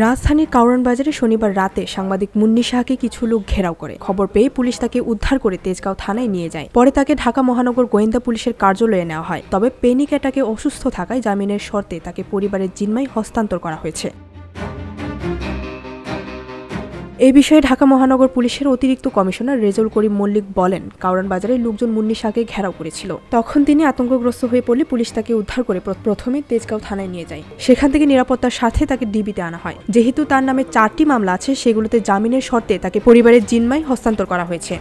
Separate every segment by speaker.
Speaker 1: রাজধানীর কাউরান বাজারে শনিবার রাতে সাংবাদিক মুন্নি শাহকে কিছু লোক ঘেরাও করে। খবর পেয়ে পুলিশ তাকে উদ্ধার করে তেজগাঁও থানায় নিয়ে যায়। পরে তাকে ঢাকা মহানগর গোয়েন্দা পুলিশের কার্যালয়ে নেওয়া হয়। তবে প্যানিক অ্যাটাকে অসুস্থ থাকায় জামিনের শর্তে তাকে পরিবারের জিম্মায় হস্তান্তর করা হয়েছে। এই বিষয়ে ঢাকা মহানগর পুলিশের অতিরিক্ত কমিশনার রেজাউল করিম মল্লিক বলেন, কাউরান বাজারে লোকজন মুন্নি শাহকে ঘেরাও করেছিল। তখন তিনি আতঙ্কগ্রস্ত হয়ে পড়লে পুলিশ তাকে উদ্ধার করে প্রথমে তেজগাঁও থানায় নিয়ে যায়। সেখান থেকে নিরাপত্তার সাথে তাকে ডিবিতে আনা হয়। যেহেতু তার নামে 4টি মামলা আছে, সেগুলোতে জামিনের শর্তে তাকে পরিবারের জিম্মায় হস্তান্তর করা হয়েছে।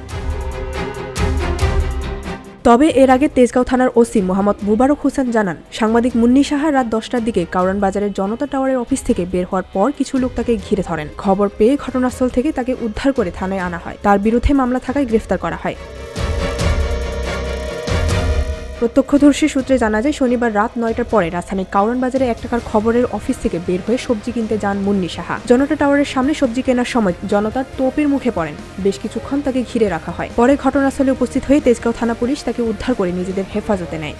Speaker 1: তবে এর আগে তেজগাঁও থানার ওসি মোহাম্মদ মুবারক হোসেন জানান, সাংবাদিক মুন্নি শাহ রাত 10টার দিকে কাউরান বাজারের জনতা টাওয়ারের অফিস থেকে বের হওয়ার পর কিছু লোক তাকে ঘিরে ধরেন। খবর পেয়ে ঘটনাস্থল থেকে তাকে উদ্ধার করে থানায় আনা হয়। তার বিরুদ্ধে মামলা থাকায় গ্রেফতার করা হয়। প্রত্যক্ষদর্শী সূত্রে জানা যায়, শনিবার রাত 9টার পরে রাজধানীর কাউরান বাজারে 1 টাকার খবরের অফিস থেকে বের হয়ে সবজি কিনতে যান মুন্নি শাহ। জনতা টাওয়ারের সামনে সবজি কেনার সময় জনতার তোপের মুখে পড়েন। বেশ কিছুক্ষণ তাকে ঘিরে রাখা হয়। পরে ঘটনাস্থলে উপস্থিত হয়ে তেজগাঁও থানা পুলিশ তাকে উদ্ধার করে নিজেদের হেফাজতে নেয়।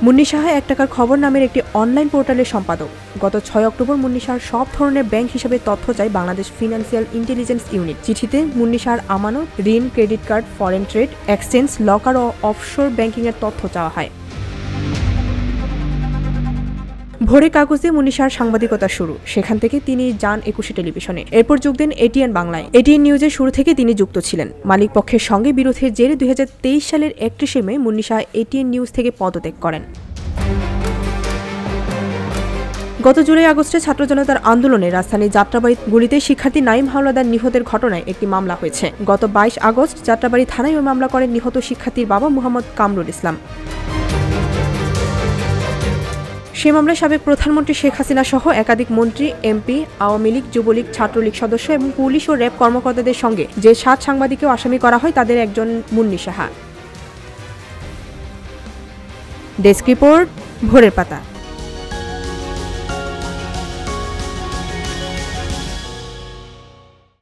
Speaker 1: মুন্নি শাহ 1 টাকার খবর নামের একটি অনলাইন পোর্টালের সম্পাদক। গত 6 অক্টোবর মুন্নি শাহর সব ধরনের ব্যাংক হিসাবে তথ্য চায় বাংলাদেশ ফিনান্সিয়াল ইন্টেলিজেন্স ইউনিট। চিঠিতে মুন্নি শাহর আমানত, ঋণ, credit card, foreign trade, exchange, locker ও অফশোর ব্যাংকিং এর তথ্য চাওয়া হয়। ভোরে কাগজে মুন্নি শাহর সাংবাদিকতা শুরু। সেখান থেকে তিনি যান 21 টেলিভিশনে। এরপর যোগ দেন এটিএন বাংলায়। এটিএন নিউজের শুরু থেকে তিনি যুক্ত ছিলেন। মালিক পক্ষের সঙ্গে বিরোধের জেরে 2023 সালের 31শে মে মুন্নি শাহ এটিএন নিউজ থেকে পদত্যাগ করেন। গত জুলাই আগস্টে ছাত্র জনতার আন্দোলনে রাজধানীর যাত্রাবাড়ী গুলিতে শিক্ষার্থী নাইম হাওলাদার নিহতের ঘটনায় একটি মামলা হয়েছে। গত 22 আগস্ট যাত্রাবাড়ী থানায় ওই মামলা করেন নিহত শিক্ষার্থীর বাবা মোহাম্মদ কামরুল ইসলাম। সে মামলায় সাবেক প্রধানমন্ত্রী শেখ হাসিনা সহ একাধিক মন্ত্রী, এমপি, আওয়ামী লীগ, যুবলীগ, ছাত্রলীগ সদস্য এবং পুলিশ ও র্যাব কর্মকর্তাদের সঙ্গে যে 7 সাংবাদিককেও আসামি করা হয়, তাদের একজন মুন্নি শাহ। ডেস্ক রিপোর্ট, ভোরের পাতা।